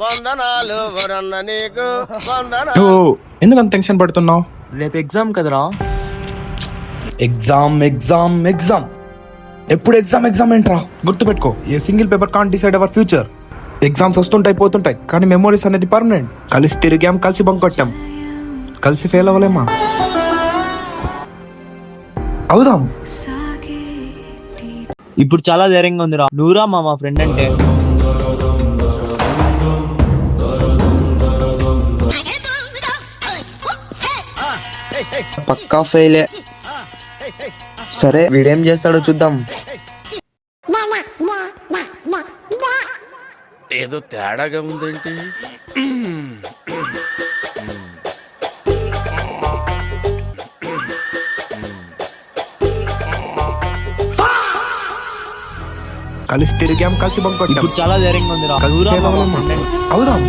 వందనాలు వరన్న నీకు ఓ ఎందుకు అంత టెన్షన్ పడుతున్నావు? రేపు ఎగ్జామ్ కదరా. ఎగ్జామ్ ఎగ్జామ్ ఎగ్జామ్ ఎప్పుడు ఎగ్జామ్ ఎగ్జామ్ ఏంట్రా? గుర్తుపెట్టుకో, a single paper can't decide our future. Exams వస్తుంటాయి పోతుంటాయి, కానీ మెమోరీస్ అనేది పర్మనెంట్. కలిసి తిరిగాం, కలిసి బంక్ కొట్టాం, కలిసి ఫెయిల్ అవ్వలేమా? అవుదాం. ఇప్పుడు చాలా ధైర్యంగా ఉందిరా. నువ్వురా మా ఫ్రెండ్ అంటే. పక్కా ఫెయిలే. సరే వీడేం చేస్తాడో చూద్దాం. ఏదో తేడాగా ఉందేంటి? కలిసి తిరిగాం, కలిసి బంక్ కొట్టాం, ఇప్పుడు చాలా ధైర్యంగా ఉందిరా. కలిసి నువ్వురా ఫెయిల్ మామ అవ్వలేమా? friend అంటే. అవుదాం.